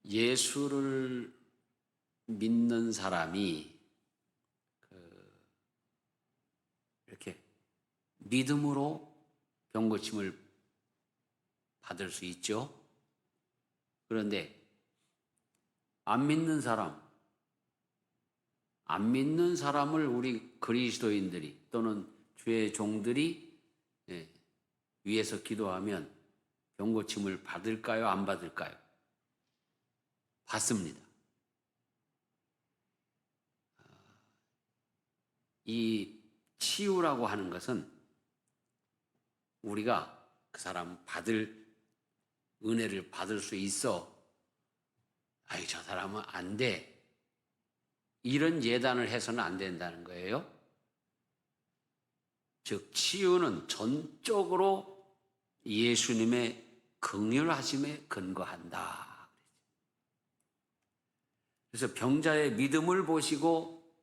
예수를 믿는 사람이 이렇게 믿음으로 병 고침을 받을 수 있죠. 그런데 안 믿는 사람을 우리 그리스도인들이 또는 주의 종들이 위해서 기도하면 병 고침을 받을까요? 안 받을까요? 받습니다. 이 치유라고 하는 것은 우리가 그 사람 은혜를 받을 수 있어. 아이, 저 사람은 안 돼. 이런 예단을 해서는 안 된다는 거예요. 즉, 치유는 전적으로 예수님의 긍휼하심에 근거한다. 그래서 병자의 믿음을 보시고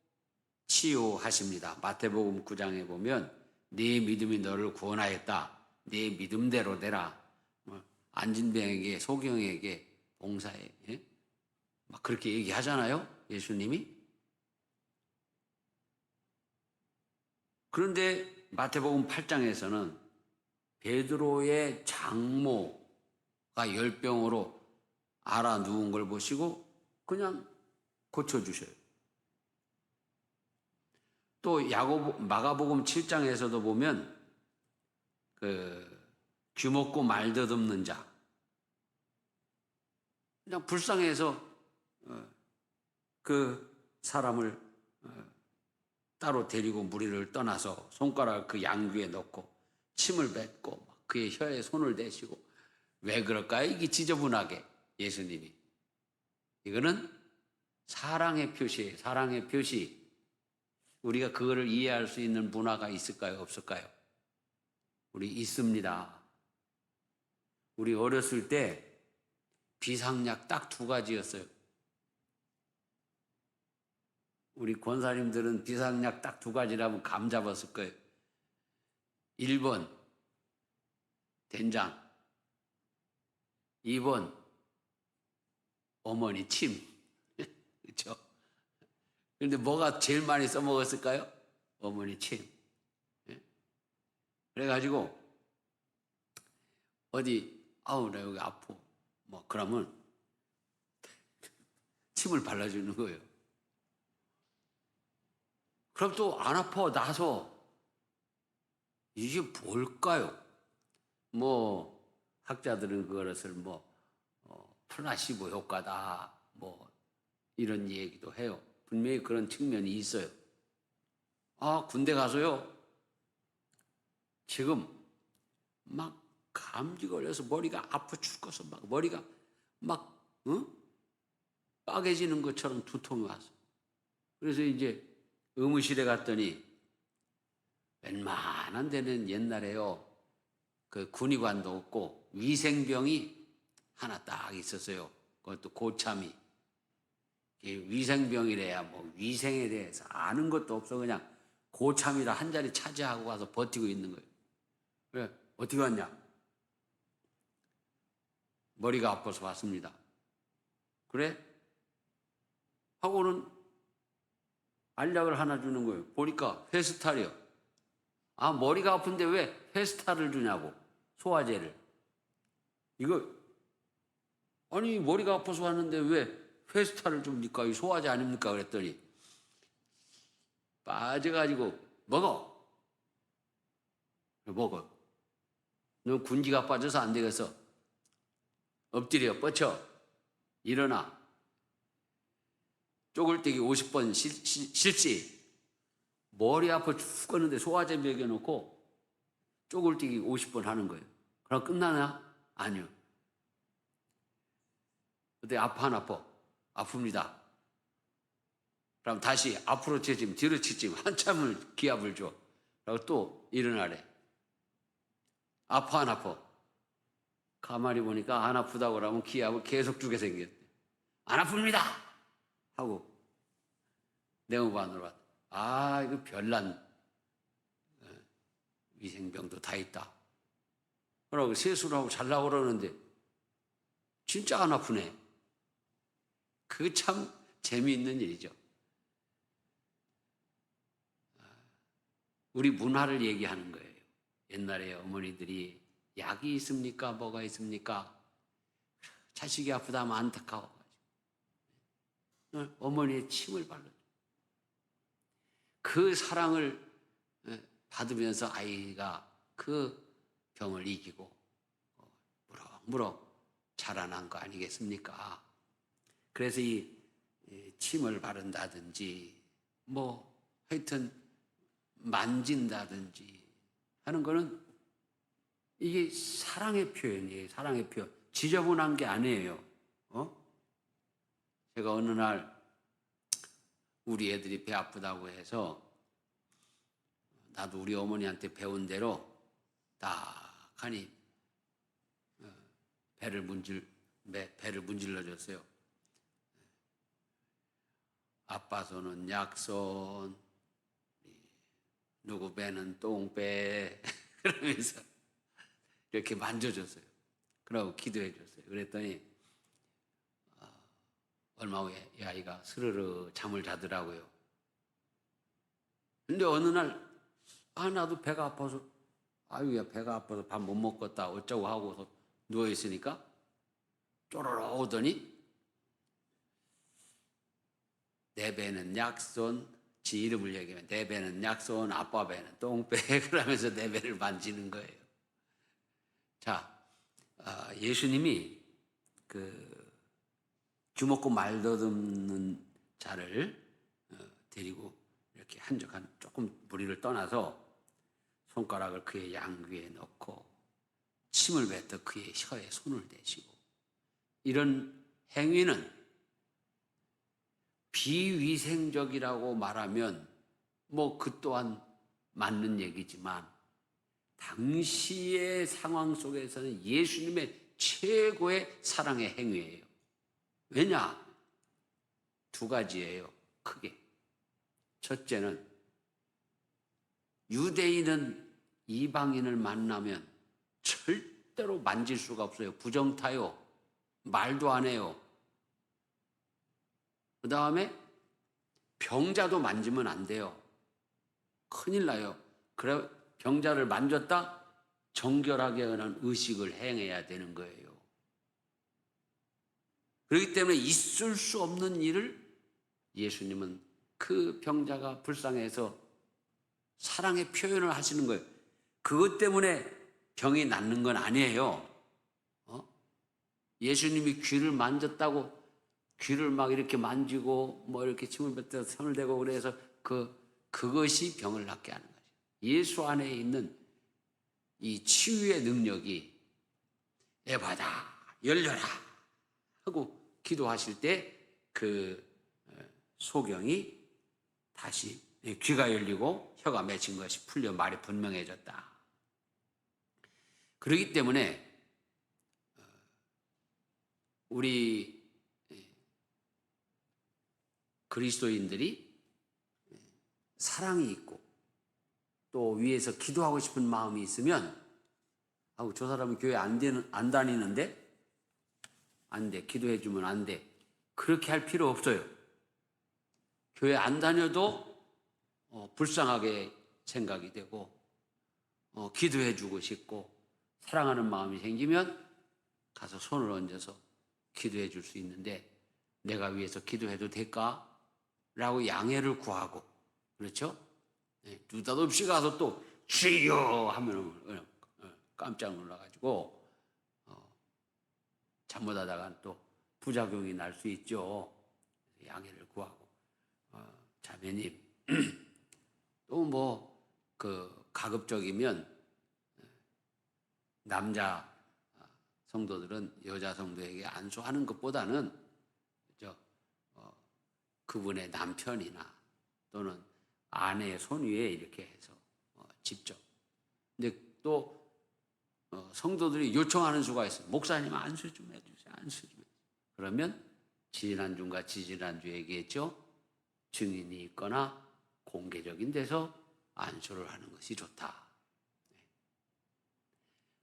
치유하십니다. 마태복음 9장에 보면 네 믿음이 너를 구원하였다. 네 믿음대로 되라. 안진병에게 소경에게 봉사해. 막 그렇게 얘기하잖아요. 예수님이. 그런데 마태복음 8장에서는 베드로의 장모가 열병으로 앓아 누운 걸 보시고 그냥 고쳐주셔요. 또 마가복음 7장에서도 보면 귀 먹고 말 더듬는 자, 그냥 불쌍해서 그 사람을 따로 데리고 무리를 떠나서 손가락을 그 양귀에 넣고 침을 뱉고 그의 혀에 손을 대시고. 왜 그럴까요? 이게 지저분하게. 예수님이 이거는 사랑의 표시예요. 사랑의 표시. 우리가 그거를 이해할 수 있는 문화가 있을까요? 없을까요? 우리 있습니다. 우리 어렸을 때 비상약 딱 2가지였어요. 우리 권사님들은 비상약 딱 2가지라면 감 잡았을 거예요. 1번 된장, 2번 어머니 침. 그렇죠? 그런데 뭐가 제일 많이 써먹었을까요? 어머니 침. 그래가지고 어디 아우 나 여기 아파 그러면 침을 발라주는 거예요. 그럼 또 안 아파 나서. 이게 뭘까요? 학자들은 그것을 플라시보 효과다 이런 얘기도 해요. 분명히 그런 측면이 있어요. 군대 가서요, 지금 감기 걸려서 머리가 아파 죽어서 머리가 빠개지는 것처럼 두통이 왔어. 그래서 이제 의무실에 갔더니 웬만한 데는 옛날에요, 그 군의관도 없고 위생병이 하나 딱 있었어요. 그것도 고참이. 위생병이래야 위생에 대해서 아는 것도 없어. 그냥 고참이라 한 자리 차지하고 가서 버티고 있는 거예요. 그래, 어떻게 왔냐? 머리가 아파서 왔습니다. 그래? 하고는 알약을 하나 주는 거예요. 보니까 페스탈이요. 머리가 아픈데 왜 페스탈을 주냐고. 소화제를. 머리가 아파서 왔는데 왜 페스탈을 줍니까? 이 소화제 아닙니까? 그랬더니 빠져가지고 먹어. 너 군기가 빠져서 안 되겠어. 엎드려 뻗쳐 일어나. 쪼글떼기 50번 실시. 머리 아파 죽겠는데 소화제 먹여놓고 쪼글떼기 50번 하는 거예요. 그럼 끝나나? 아니요. 근데 아파 안 아파? 아픕니다. 그럼 다시 앞으로 치짐 뒤로 치짐 한참을 기합을 줘. 그리고 또 일어나래. 아파 안 아파? 가만히 보니까 안 아프다고 그러면 기합을 계속 주게 생겼대. 안 아픕니다 하고 내무반으로 왔다. 이거 별난 위생병도 다 있다. 그러고 세수를 하고 잘라고 그러는데 진짜 안 아프네. 그 참 재미있는 일이죠. 우리 문화를 얘기하는 거예요. 옛날에 어머니들이 약이 있습니까? 뭐가 있습니까? 자식이 아프다 하면 안타까워. 어머니의 침을 발라. 그 사랑을 받으면서 아이가 그 병을 이기고 무럭무럭 자라난 거 아니겠습니까? 그래서 이 침을 바른다든지 뭐 하여튼 만진다든지 하는 거는 이게 사랑의 표현이에요. 사랑의 표현. 지저분한 게 아니에요. 제가 어느 날 우리 애들이 배 아프다고 해서 나도 우리 어머니한테 배운 대로 딱하니 배를 문질러 줬어요. 아빠 손은 약손, 누구 배는 똥배 그러면서 이렇게 만져줬어요. 그러고 기도해 줬어요. 그랬더니 얼마 후에 이 아이가 스르르 잠을 자더라고요. 근데 어느 날 나도 배가 아파서 아유야 배가 아파서 밥 못 먹겠다 어쩌고 하고서 누워 있으니까 쪼르르 오더니 내 배는 약손, 지 이름을 얘기하면 내 배는 약손, 아빠 배는 똥배 그러면서 내 배를 만지는 거예요. 자, 예수님이 그 주먹고 말 더듬는 자를 데리고 이렇게 한적한 조금 무리를 떠나서 손가락을 그의 양귀에 넣고 침을 뱉어 그의 혀에 손을 대시고 이런 행위는 비위생적이라고 말하면 뭐 그 또한 맞는 얘기지만 당시의 상황 속에서는 예수님의 최고의 사랑의 행위예요. 왜냐? 두 가지예요. 크게. 첫째는 유대인은 이방인을 만나면 절대로 만질 수가 없어요. 부정타요. 말도 안 해요. 그 다음에 병자도 만지면 안 돼요. 큰일 나요. 그래 병자를 만졌다? 정결하게 하는 의식을 행해야 되는 거예요. 그렇기 때문에 있을 수 없는 일을 예수님은 그 병자가 불쌍해서 사랑의 표현을 하시는 거예요. 그것 때문에 병이 낫는 건 아니에요. 예수님이 귀를 만졌다고 귀를 막 이렇게 만지고 뭐 이렇게 침을 뱉어 손을 대고 그래서 그것이 병을 낫게 하는 거죠. 예수 안에 있는 이 치유의 능력이 에바다 열려라 하고 기도하실 때 그 소경이 다시 귀가 열리고 혀가 맺힌 것이 풀려 말이 분명해졌다. 그렇기 때문에 우리 그리스도인들이 사랑이 있고 또 위에서 기도하고 싶은 마음이 있으면 저 사람은 교회 안 다니는데 안 돼. 기도해 주면 안 돼. 그렇게 할 필요 없어요. 교회 안 다녀도 불쌍하게 생각이 되고 기도해 주고 싶고 사랑하는 마음이 생기면 가서 손을 얹어서 기도해 줄 수 있는데 내가 위해서 기도해도 될까? 라고 양해를 구하고 그렇죠? 느닷없이 가서 또 주여 하면 깜짝 놀라가지고 잘못하다가 또 부작용이 날 수 있죠. 양해를 구하고 자매님 또 뭐 가급적이면 남자 성도들은 여자 성도에게 안수하는 것보다는 그분의 남편이나 또는 아내의 손 위에 이렇게 해서 직접. 근데 또 성도들이 요청하는 수가 있어요. 목사님 안수 좀 해주세요. 안수 좀 해주세요. 그러면 지지난주인가 지지난주 얘기했죠. 증인이 있거나 공개적인 데서 안수를 하는 것이 좋다.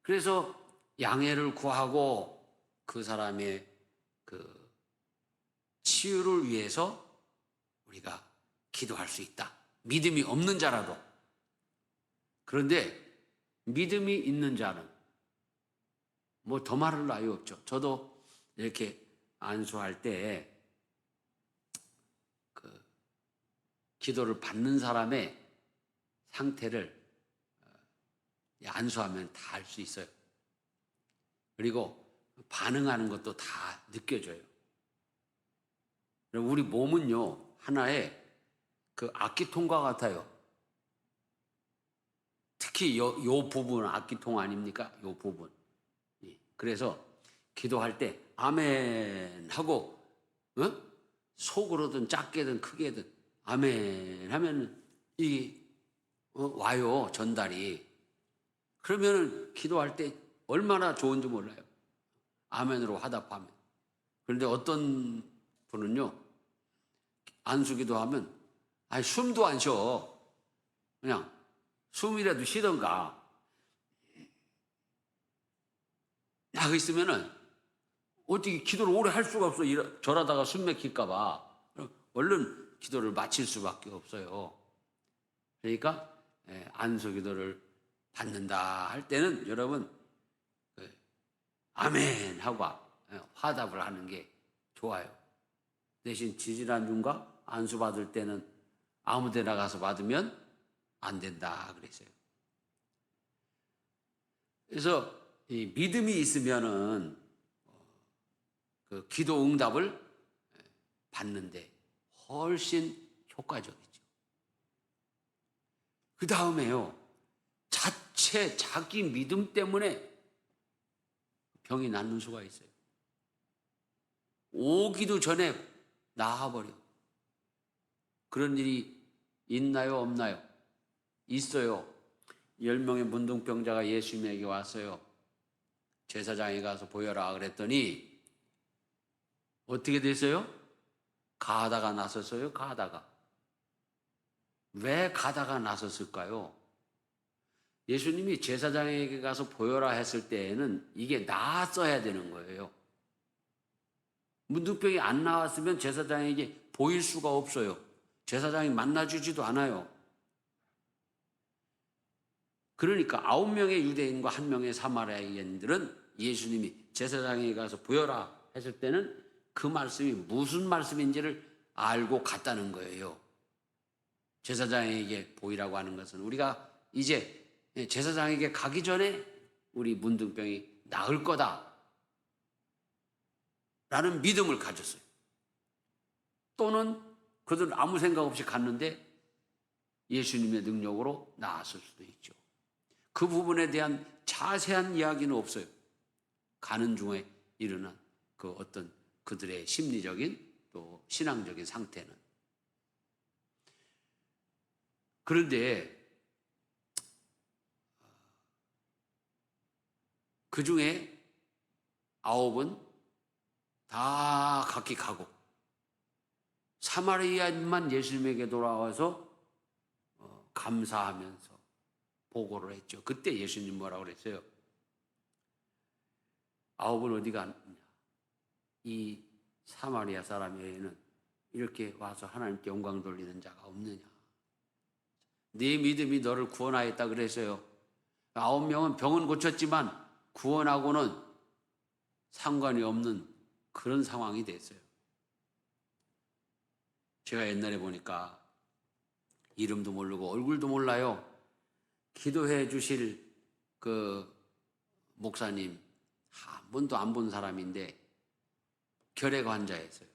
그래서 양해를 구하고 그 사람의 치유를 위해서 우리가 기도할 수 있다. 믿음이 없는 자라도. 그런데 믿음이 있는 자는 뭐 더 말할 나위 없죠. 저도 이렇게 안수할 때 그 기도를 받는 사람의 상태를 안수하면 다 알 수 있어요. 그리고 반응하는 것도 다 느껴져요. 우리 몸은요, 하나의 그 악기통과 같아요. 특히 요 부분 악기통 아닙니까? 요 부분. 그래서 기도할 때 아멘 하고 속으로든 작게든 크게든 아멘 하면 이 와요, 전달이. 그러면 기도할 때 얼마나 좋은지 몰라요. 아멘으로 화답하면. 그런데 어떤 분은요, 안수기도 하면 숨도 안 쉬어. 그냥 숨이라도 쉬던가. 하고 있으면은 어떻게 기도를 오래 할 수가 없어. 저러다가 숨 막힐까 봐. 얼른 기도를 마칠 수밖에 없어요. 그러니까 안수기도를 받는다 할 때는 여러분 아멘 하고 화답을 하는 게 좋아요. 대신 지질환중과 안수 받을 때는 아무 데나 가서 받으면 안 된다 그랬어요. 그래서 이 믿음이 있으면은 그 기도 응답을 받는데 훨씬 효과적이죠. 그 다음에요, 자기 믿음 때문에 병이 낫는 수가 있어요. 오기도 전에 나아버려. 그런 일이 있나요, 없나요? 있어요. 10명의 문둥병자가 예수님에게 왔어요. 제사장에 가서 보여라 그랬더니 어떻게 됐어요? 가다가 나섰어요. 가다가. 왜 가다가 나섰을까요? 예수님이 제사장에게 가서 보여라 했을 때에는 이게 나았어야 되는 거예요. 문둥병이 안 나왔으면 제사장에게 보일 수가 없어요. 제사장이 만나주지도 않아요. 그러니까 9명의 유대인과 1명의 사마리아인들은 예수님이 제사장에게 가서 보여라 했을 때는 그 말씀이 무슨 말씀인지를 알고 갔다는 거예요. 제사장에게 보이라고 하는 것은 우리가 이제 제사장에게 가기 전에 우리 문둥병이 나을 거다 라는 믿음을 가졌어요. 또는 그들은 아무 생각 없이 갔는데 예수님의 능력으로 나았을 수도 있죠. 그 부분에 대한 자세한 이야기는 없어요. 가는 중에 일어난 그 어떤 그들의 심리적인 또 신앙적인 상태는. 그런데 그 중에 9은 다 각기 가고 사마리아인만 예수님에게 돌아와서 감사하면서 보고를 했죠. 그때 예수님 뭐라고 그랬어요? 9은 어디 갔냐? 이 사마리아 사람 외에는 이렇게 와서 하나님께 영광 돌리는 자가 없느냐? 네 믿음이 너를 구원하였다 그랬어요. 9명은 병은 고쳤지만 구원하고는 상관이 없는 그런 상황이 됐어요. 제가 옛날에 보니까 이름도 모르고 얼굴도 몰라요. 기도해 주실 그 목사님 한 번도 안 본 사람인데 결핵 환자였어요.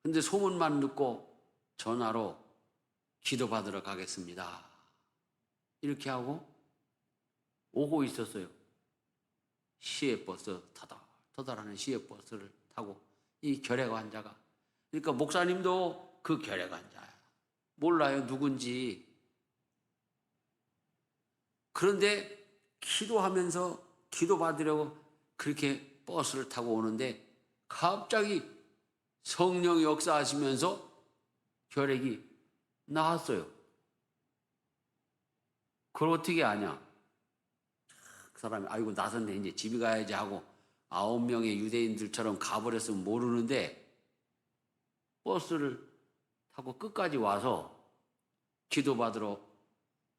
근데 소문만 듣고 전화로 기도받으러 가겠습니다. 이렇게 하고 오고 있었어요. 시외버스 터달하는 시외버스를 타고 이 결핵 환자가. 그러니까 목사님도 그 결핵 환자야. 몰라요, 누군지. 그런데 기도하면서 기도받으려고 그렇게 버스를 타고 오는데 갑자기 성령이 역사하시면서 결핵이 나았어요. 그걸 어떻게 아냐? 그 사람이 아이고 나섰네 이제 집에 가야지 하고 9명의 유대인들처럼 가버렸으면 모르는데 버스를 타고 끝까지 와서 기도받으러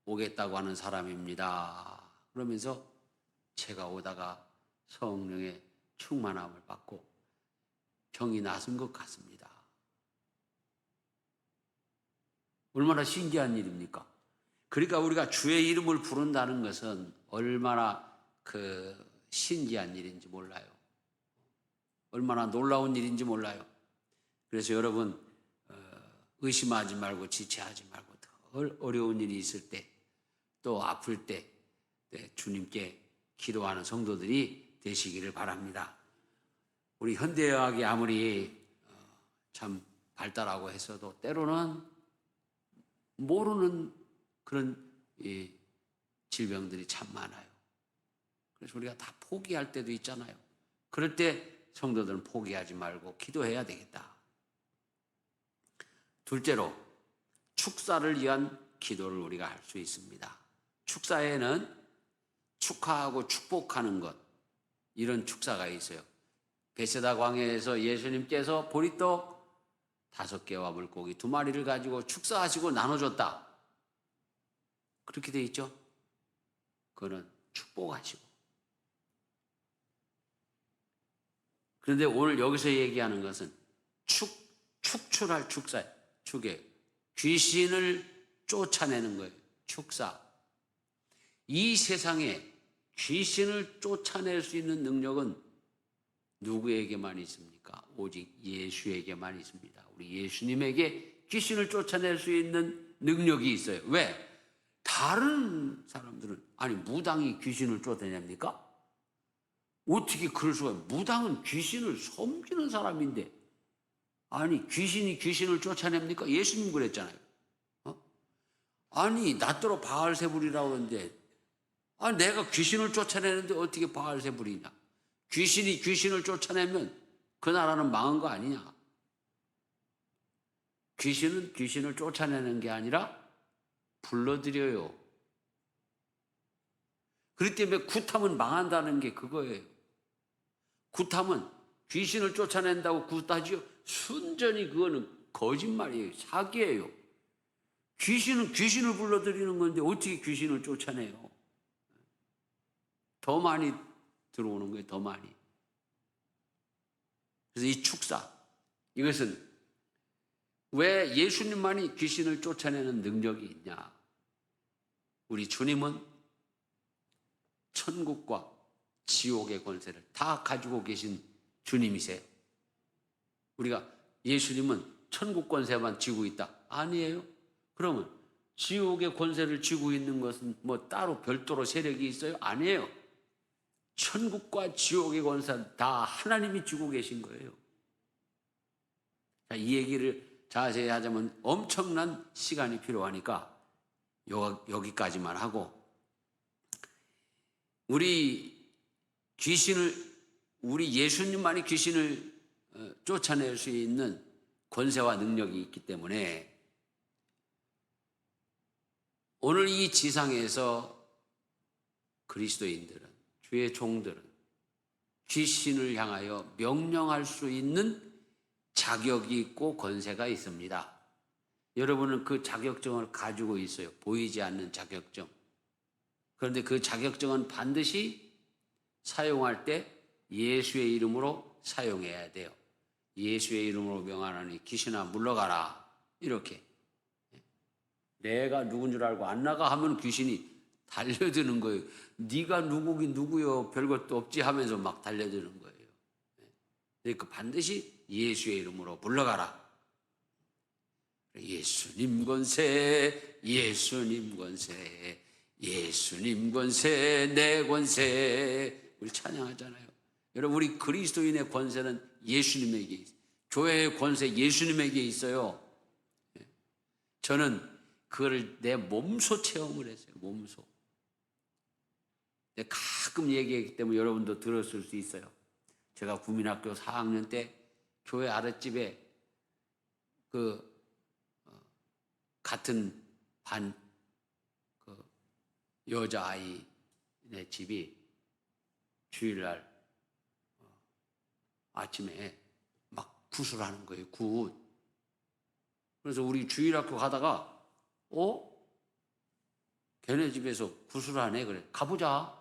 오겠다고 하는 사람입니다. 그러면서 제가 오다가 성령의 충만함을 받고 병이 나선 것 같습니다. 얼마나 신기한 일입니까? 그러니까 우리가 주의 이름을 부른다는 것은 얼마나 신기한 일인지 몰라요. 얼마나 놀라운 일인지 몰라요. 그래서 여러분 의심하지 말고 지체하지 말고 더 어려운 일이 있을 때 또 아플 때 주님께 기도하는 성도들이 되시기를 바랍니다. 우리 현대의학이 아무리 참 발달하고 했어도 때로는 모르는 그런 질병들이 참 많아요. 그래서 우리가 다 포기할 때도 있잖아요. 그럴 때 성도들은 포기하지 말고 기도해야 되겠다. 둘째로 축사를 위한 기도를 우리가 할 수 있습니다. 축사에는 축하하고 축복하는 것, 이런 축사가 있어요. 베세다 광야에서 예수님께서 보리떡 5개와 물고기 2마리를 가지고 축사하시고 나눠줬다. 그렇게 돼 있죠. 그거는 축복하시고. 그런데 오늘 여기서 얘기하는 것은 축출할 축사예요. 축에 귀신을 쫓아내는 거예요. 축사. 이 세상에 귀신을 쫓아낼 수 있는 능력은 누구에게만 있습니까? 오직 예수에게만 있습니다. 우리 예수님에게 귀신을 쫓아낼 수 있는 능력이 있어요. 왜? 다른 사람들은 무당이 귀신을 쫓아냅니까? 어떻게 그럴 수가 있어요? 무당은 귀신을 섬기는 사람인데 귀신이 귀신을 쫓아냅니까? 예수님 그랬잖아요. 낫더러 바알세불이라고 하는데 내가 귀신을 쫓아내는데 어떻게 바알세불이냐? 귀신이 귀신을 쫓아내면 그 나라는 망한 거 아니냐? 귀신은 귀신을 쫓아내는 게 아니라 불러들여요. 그렇기 때문에 굿하면 망한다는 게 그거예요. 굿하면 귀신을 쫓아낸다고 굿하지요? 순전히 그거는 거짓말이에요. 사기예요. 귀신은 귀신을 불러들이는 건데 어떻게 귀신을 쫓아내요? 더 많이 들어오는 거예요. 더 많이. 그래서 이 축사, 이것은 왜 예수님만이 귀신을 쫓아내는 능력이 있냐? 우리 주님은 천국과 지옥의 권세를 다 가지고 계신 주님이세요. 우리가 예수님은 천국 권세만 쥐고 있다. 아니에요. 그러면 지옥의 권세를 쥐고 있는 것은 따로 별도로 세력이 있어요? 아니에요. 천국과 지옥의 권세는 다 하나님이 쥐고 계신 거예요. 이 얘기를 자세히 하자면 엄청난 시간이 필요하니까 여기까지만 하고, 우리 예수님만이 귀신을 쫓아낼 수 있는 권세와 능력이 있기 때문에 오늘 이 지상에서 그리스도인들은, 주의 종들은 귀신을 향하여 명령할 수 있는 자격이 있고 권세가 있습니다. 여러분은 그 자격증을 가지고 있어요. 보이지 않는 자격증. 그런데 그 자격증은 반드시 사용할 때 예수의 이름으로 사용해야 돼요. 예수의 이름으로 명하노니 귀신아 물러가라. 이렇게. 내가 누군 줄 알고 안 나가 하면 귀신이 달려드는 거예요. 네가 누구긴 누구요, 별것도 없지 하면서 막 달려드는 거예요. 그러니까 반드시 예수의 이름으로 물러가라. 예수님 권세, 예수님 권세, 예수님 권세, 내 권세. 우리 찬양하잖아요. 여러분, 우리 그리스도인의 권세는 예수님에게 있어요. 교회의 권세 예수님에게 있어요. 저는 그거를 내 몸소 체험을 했어요. 몸소. 가끔 얘기하기 때문에 여러분도 들었을 수 있어요. 제가 국민학교 4학년 때 교회 아랫집에 같은 반 여자아이네 집이 주일날 아침에 막 굿을 하는 거예요. 굿. 그래서 우리 주일학교 가다가 걔네 집에서 굿을 하네. 그래 가보자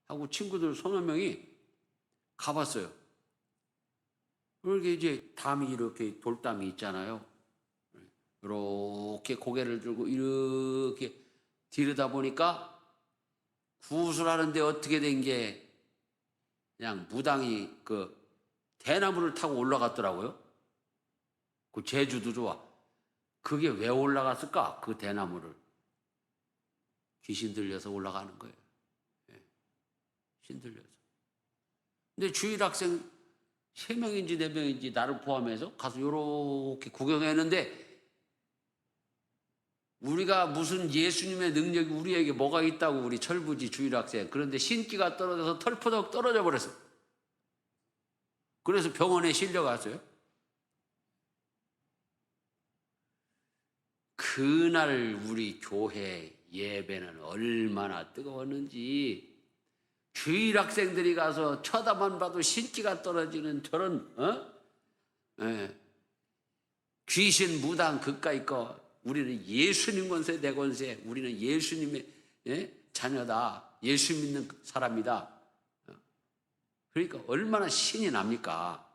하고 친구들 서너 명이 가봤어요. 그렇게 이제 담이 이렇게 돌담이 있잖아요. 이렇게 고개를 들고 이렇게 들여다 보니까 굿을 하는데 어떻게 된 게 그냥 무당이 그 대나무를 타고 올라갔더라고요. 그 제주도 좋아. 그게 왜 올라갔을까? 그 대나무를 귀신 들려서 올라가는 거예요. 귀신 들려서. 근데 주일 학생 3명인지 4명인지 나를 포함해서 가서 요렇게 구경했는데 우리가 무슨 예수님의 능력이 우리에게 뭐가 있다고 우리 철부지 주일 학생. 그런데 신기가 떨어져서 털포덕 떨어져 버렸어. 그래서 병원에 실려갔어요. 그날 우리 교회 예배는 얼마나 뜨거웠는지 주일 학생들이 가서 쳐다만 봐도 신기가 떨어지는 저런 귀신 무당 그까이 거 우리는 예수님 권세 내 권세 우리는 예수님의 자녀다. 예수 믿는 사람이다. 그러니까 얼마나 신이 납니까?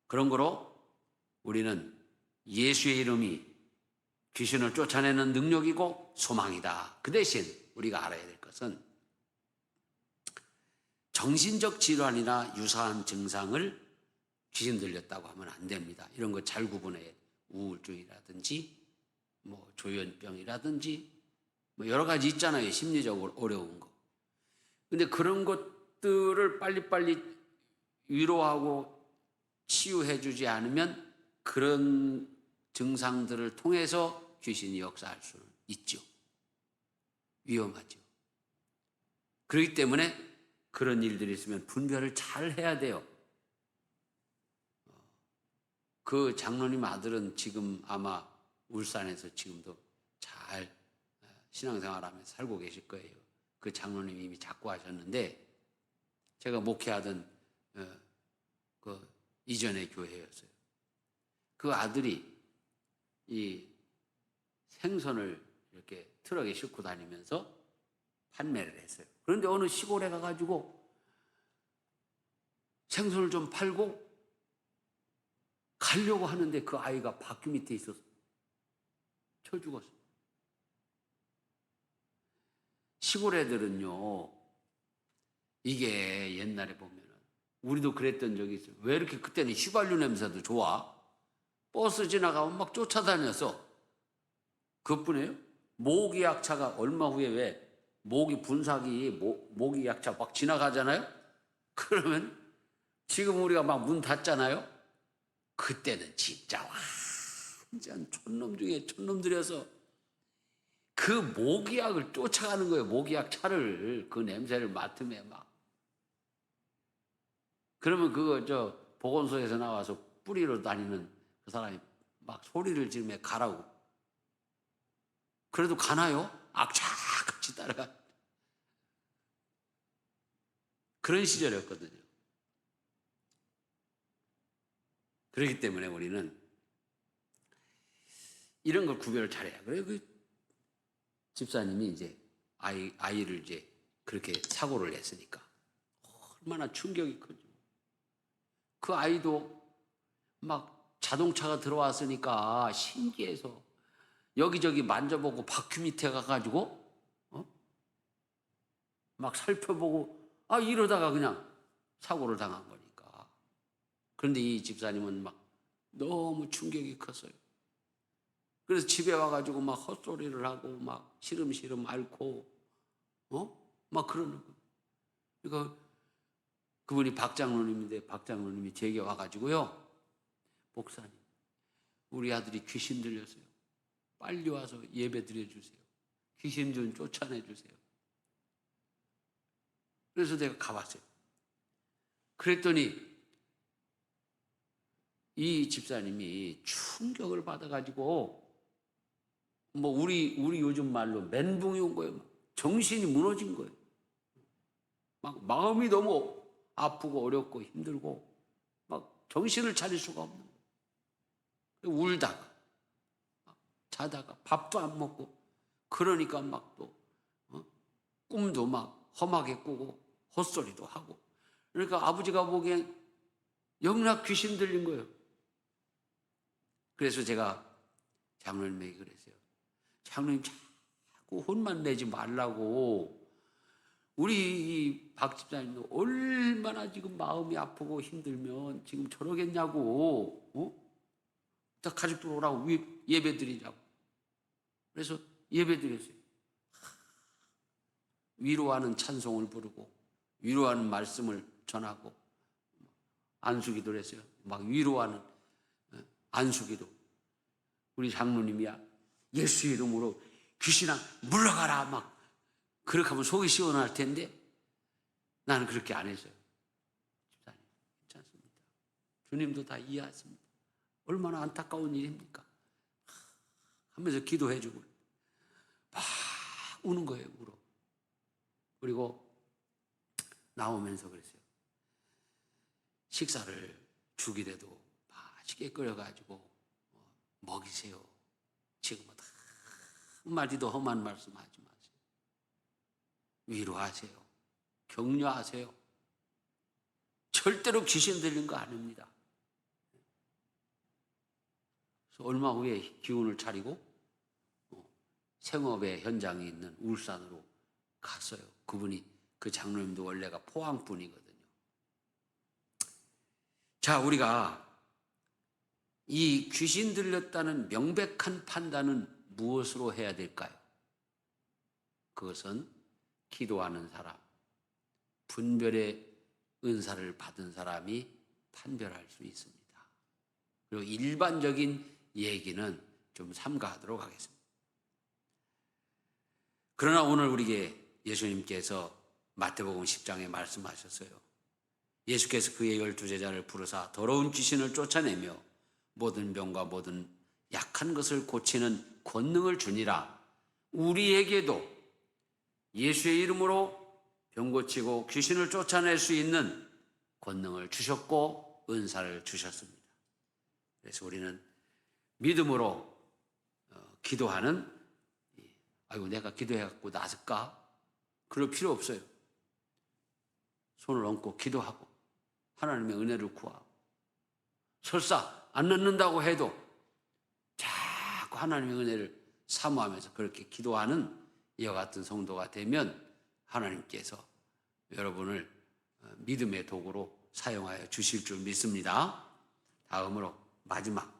그런 거로 우리는 예수의 이름이 귀신을 쫓아내는 능력이고 소망이다. 그 대신 우리가 알아야 될 것은 정신적 질환이나 유사한 증상을 귀신 들렸다고 하면 안 됩니다. 이런 거 잘 구분해. 우울증이라든지 뭐 조현병이라든지 뭐 여러 가지 있잖아요. 심리적으로 어려운 거. 근데 그런 것들을 빨리빨리 위로하고 치유해 주지 않으면 그런 증상들을 통해서 귀신이 역사할 수는 있죠. 위험하죠. 그렇기 때문에 그런 일들이 있으면 분별을 잘 해야 돼요. 그 장로님 아들은 지금 아마 울산에서 지금도 잘 신앙생활하면서 살고 계실 거예요. 그 장로님이 이미 작고하셨는데 제가 목회하던 그 이전의 교회였어요. 그 아들이 이 생선을 이렇게 트럭에 싣고 다니면서 판매를 했어요. 그런데 어느 시골에 가가지고 생선을 좀 팔고 가려고 하는데 그 아이가 바퀴 밑에 있어서 쳐 죽었어요. 시골 애들은요, 이게 옛날에 보면은 우리도 그랬던 적이 있어요. 왜 이렇게 그때는 휘발유 냄새도 좋아? 버스 지나가면 막 쫓아다녔어. 그것뿐이에요. 모기 약차가 얼마 후에 왜 모기 분사기 모기 약차 막 지나가잖아요. 그러면 지금 우리가 막 문 닫잖아요. 그때는 진짜 완전 촌놈 중에 촌놈들이어서 그 모기약을 쫓아가는 거예요. 모기약 차를 그 냄새를 맡으면 막. 그러면 그거 보건소에서 나와서 뿌리로 다니는 그 사람이 막 소리를 지르며 가라고. 그래도 가나요? 악착같이 따라가. 그런 시절이었거든요. 그렇기 때문에 우리는 이런 걸 구별을 잘해야. 그래요. 그 집사님이 이제 아이를 이제 그렇게 사고를 냈으니까 얼마나 충격이 크죠. 그 아이도 막 자동차가 들어왔으니까 신기해서 여기저기 만져보고 바퀴 밑에 가가지고 막 살펴보고 이러다가 그냥 사고를 당한 거니까. 그런데 이 집사님은 막 너무 충격이 컸어요. 그래서 집에 와가지고 막 헛소리를 하고 막 시름시름 앓고 막 그러는 거예요. 그러니까 그분이 박장로님인데 박장로님이 제게 와가지고요, 목사님 우리 아들이 귀신 들렸어요. 빨리 와서 예배 드려주세요. 귀신 좀 쫓아내주세요. 그래서 내가 가봤어요. 그랬더니 이 집사님이 충격을 받아가지고 뭐 우리 요즘 말로 멘붕이 온 거예요. 정신이 무너진 거예요. 막 마음이 너무 아프고 어렵고 힘들고 막 정신을 차릴 수가 없는 거예요. 울다가 자다가 밥도 안 먹고 그러니까 막 또 꿈도 막 험하게 꾸고 헛소리도 하고 그러니까 아버지가 보기엔 영락 귀신 들린 거예요. 그래서 제가 장로님에게 그랬어요. 장로님 자꾸 혼만 내지 말라고. 우리 박 집사님도 얼마나 지금 마음이 아프고 힘들면 지금 저러겠냐고. 다 가족들 오라고 예배 드리자고. 그래서 예배 드렸어요. 위로하는 찬송을 부르고 위로하는 말씀을 전하고 안수기도를 했어요. 막 위로하는 안수기도. 우리 장로님이야 예수 이름으로 귀신아 물러가라 막 그렇게 하면 속이 시원할 텐데 나는 그렇게 안 했어요. 집사님 괜찮습니다. 주님도 다 이해하십니다. 얼마나 안타까운 일입니까? 하면서 기도해주고 막 우는 거예요. 울어. 그리고 나오면서 그랬어요. 식사를 죽이래도 맛있게 끓여가지고 먹이세요. 지금은 한마디도 험한 말씀하지 마세요. 위로하세요. 격려하세요. 절대로 귀신 들린 거 아닙니다. 그래서 얼마 후에 기운을 차리고 생업의 현장에 있는 울산으로 갔어요. 그분이 그 장로님도 원래가 포항 분이거든요. 자, 우리가 이 귀신 들렸다는 명백한 판단은 무엇으로 해야 될까요? 그것은 기도하는 사람, 분별의 은사를 받은 사람이 판별할 수 있습니다. 그리고 일반적인 얘기는 좀 삼가하도록 하겠습니다. 그러나 오늘 우리에게 예수님께서 마태복음 10장에 말씀하셨어요. 예수께서 그의 12제자를 부르사 더러운 귀신을 쫓아내며 모든 병과 모든 약한 것을 고치는 권능을 주니라. 우리에게도 예수의 이름으로 병 고치고 귀신을 쫓아낼 수 있는 권능을 주셨고 은사를 주셨습니다. 그래서 우리는 믿음으로 기도하는, 아이고 내가 기도해갖고 나을까? 그럴 필요 없어요. 손을 얹고 기도하고 하나님의 은혜를 구하고 설사 안 낳는다고 해도 자꾸 하나님의 은혜를 사모하면서 그렇게 기도하는 이와 같은 성도가 되면 하나님께서 여러분을 믿음의 도구로 사용하여 주실 줄 믿습니다. 다음으로 마지막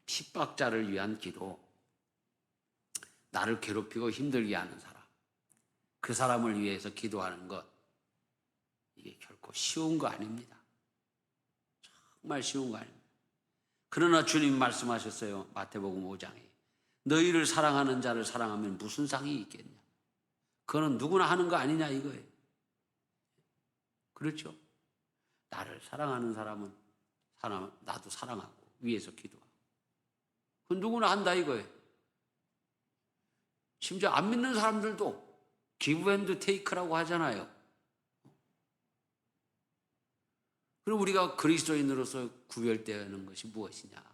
핍박자를 위한 기도. 나를 괴롭히고 힘들게 하는 사람, 그 사람을 위해서 기도하는 것, 이게 결코 쉬운 거 아닙니다. 정말 쉬운 거 아닙니다. 그러나 주님 말씀하셨어요. 마태복음 5장에 너희를 사랑하는 자를 사랑하면 무슨 상이 있겠냐. 그거는 누구나 하는 거 아니냐 이거예요. 그렇죠? 나를 사랑하는 사람은 나도 사랑하고 위해서 기도하고 그건 누구나 한다 이거예요. 심지어 안 믿는 사람들도 give and take라고 하잖아요. 그럼 우리가 그리스도인으로서 구별되는 것이 무엇이냐?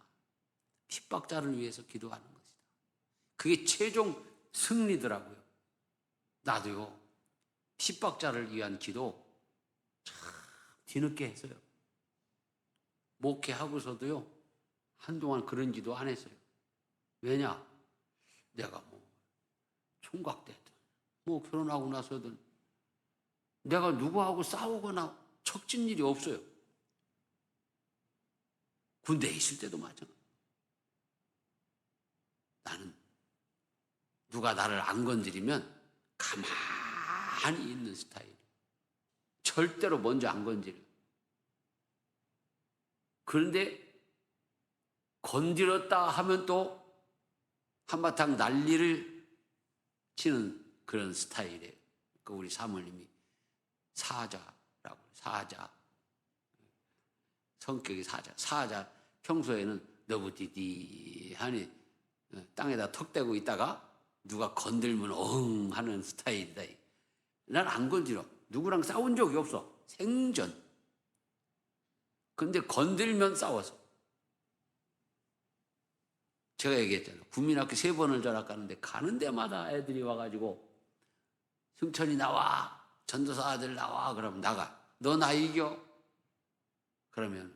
핍박자를 위해서 기도하는 것이다. 그게 최종 승리더라고요. 나도요, 핍박자를 위한 기도 참 뒤늦게 했어요. 목회하고서도요, 한동안 그런 기도 안 했어요. 왜냐? 내가 총각되든, 결혼하고 나서든 내가 누구하고 싸우거나 척진 일이 없어요. 군대에 있을 때도 마찬가지. 나는 누가 나를 안 건드리면 가만히 있는 스타일. 절대로 먼저 안 건드려요. 그런데 건드렸다 하면 또 한바탕 난리를 치는 그런 스타일이에요. 그 우리 사모님이 사자라고, 사자. 성격이 사자. 평소에는 너부디디하니 땅에다 턱 대고 있다가 누가 건들면 엉 하는 스타일이다. 난 안 건드려. 누구랑 싸운 적이 없어. 생전. 근데 건들면 싸워서. 제가 얘기했잖아요. 국민학교 3번을 전학 가는데 가는 데마다 애들이 와가지고 승천이 나와, 전도사 아들 나와, 그러면 나가. 너 나 이겨? 그러면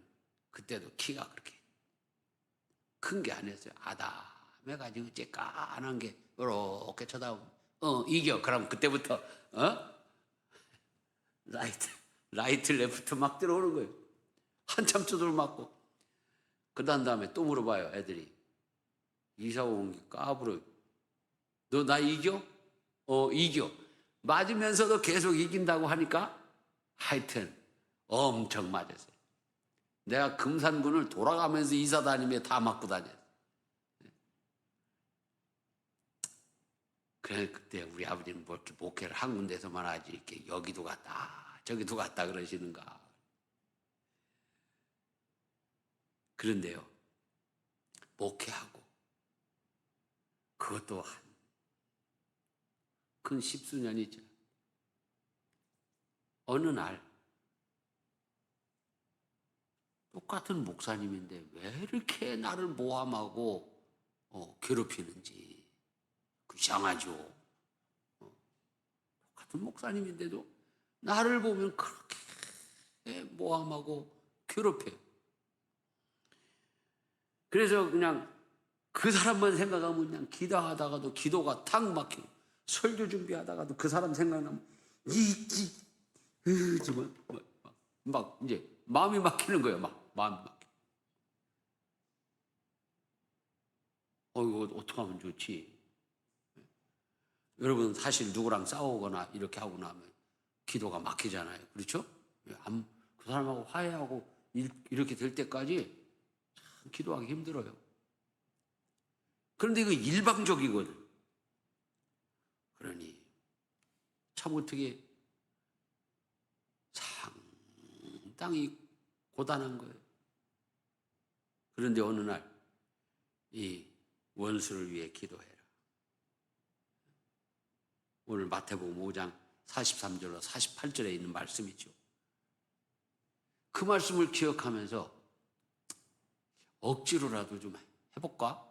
그때도 키가 그렇게 큰 게 아니었어요. 아담해가지고 쬐깐한 게 이렇게 쳐다보면 이겨. 그럼 그때부터 라이트 레프트 막 들어오는 거예요. 한참 두들 맞고. 그 다음에 또 물어봐요. 애들이. 이사 온 게 까불어요. 너 나 이겨? 이겨. 맞으면서도 계속 이긴다고 하니까 하여튼 엄청 맞았어요. 내가 금산군을 돌아가면서 이사 다니며 다 맞고 다녔어요. 그래, 그때 우리 아버지는 뭐 이렇게 목회를 한 군데서만 하지 이렇게 여기도 갔다 저기도 갔다 그러시는가. 그런데요, 목회하고 그것도 한 근 10수년이죠. 어느 날 똑같은 목사님인데 왜 이렇게 나를 모함하고 괴롭히는지 이상하죠. 똑같은 목사님인데도 나를 보면 그렇게 모함하고 괴롭혀요. 그래서 그냥 그 사람만 생각하면 그냥 기도하다가도 기도가 탁 막히고, 설교 준비하다가도 그 사람 생각나면 막 이제 마음이 막히는 거예요. 마음이 막혀. 이거 어떻게 하면 좋지? 여러분, 사실 누구랑 싸우거나 이렇게 하고 나면 기도가 막히잖아요. 그렇죠? 그 사람하고 화해하고 이렇게 될 때까지 참 기도하기 힘들어요. 그런데 이거 일방적이거든. 그러니 참 어떻게 상당히 고단한 거예요. 그런데 어느 날 이 원수를 위해 기도해라. 오늘 마태복음 5장 43절로 48절에 있는 말씀이죠. 그 말씀을 기억하면서 억지로라도 좀 해볼까?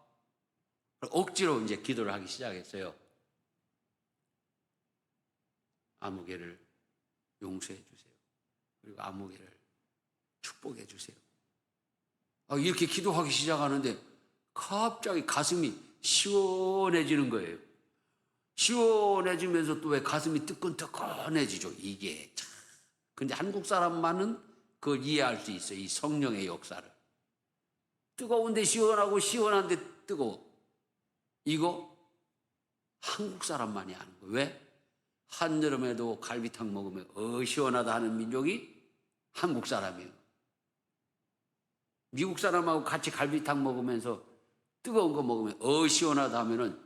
억지로 이제 기도를 하기 시작했어요. 아무개를 용서해 주세요. 그리고 아무개를 축복해 주세요. 이렇게 기도하기 시작하는데 갑자기 가슴이 시원해지는 거예요. 시원해지면서 또 왜 가슴이 뜨끈뜨끈해지죠. 이게 참. 근데 한국 사람만은 그걸 이해할 수 있어요. 이 성령의 역사를. 뜨거운데 시원하고 시원한데 뜨거워. 이거 한국 사람만이 아는 거예요. 왜? 한여름에도 갈비탕 먹으면 시원하다 하는 민족이 한국 사람이에요. 미국 사람하고 같이 갈비탕 먹으면서 뜨거운 거 먹으면 시원하다 하면은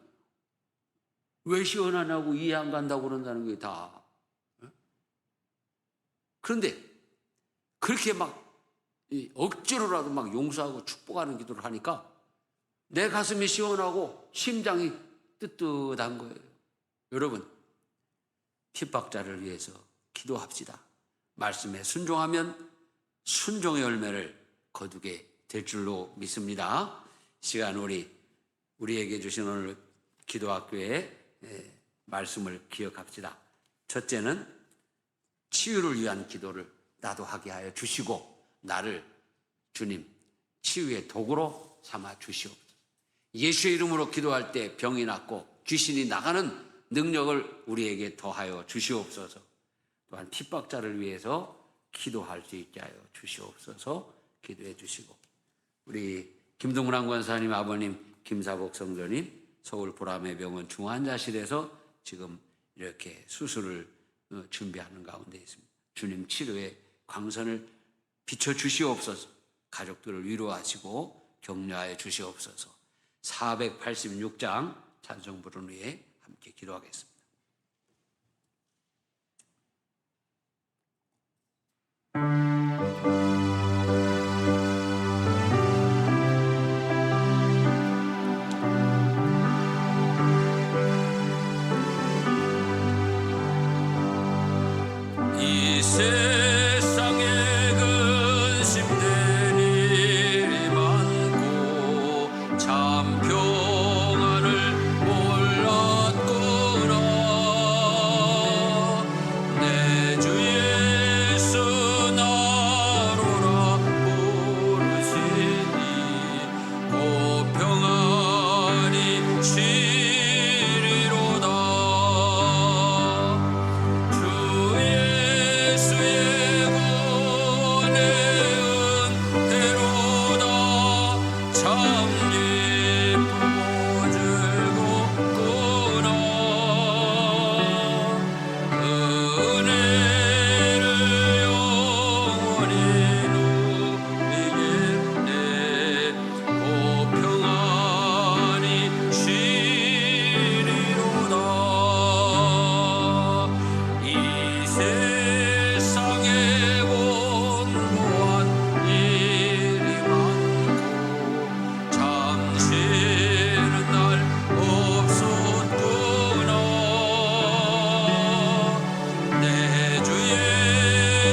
왜 시원하냐고 이해 안 간다고 그런다는 게 다. 그런데 그렇게 막 억지로라도 막 용서하고 축복하는 기도를 하니까 내 가슴이 시원하고 심장이 뜨뜻한 거예요. 여러분, 핍박자를 위해서 기도합시다. 말씀에 순종하면 순종의 열매를 거두게 될 줄로 믿습니다. 시간 우리에게 주신 오늘 기도학교의 말씀을 기억합시다. 첫째는 치유를 위한 기도를 나도 하게 하여 주시고 나를 주님 치유의 도구로 삼아 주시옵소서. 예수의 이름으로 기도할 때 병이 낫고 귀신이 나가는 능력을 우리에게 더하여 주시옵소서. 또한 핍박자를 위해서 기도할 수 있게 하여 주시옵소서. 기도해 주시고, 우리 김동란 권사님 아버님, 김사복 성도님 서울 보람의 병원 중환자실에서 지금 이렇게 수술을 준비하는 가운데 있습니다. 주님 치료의 광선을 비춰주시옵소서. 가족들을 위로하시고 격려하여 주시옵소서. 486장 찬송 부른 후에 함께 기도하겠습니다. 이 세상의 근심대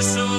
수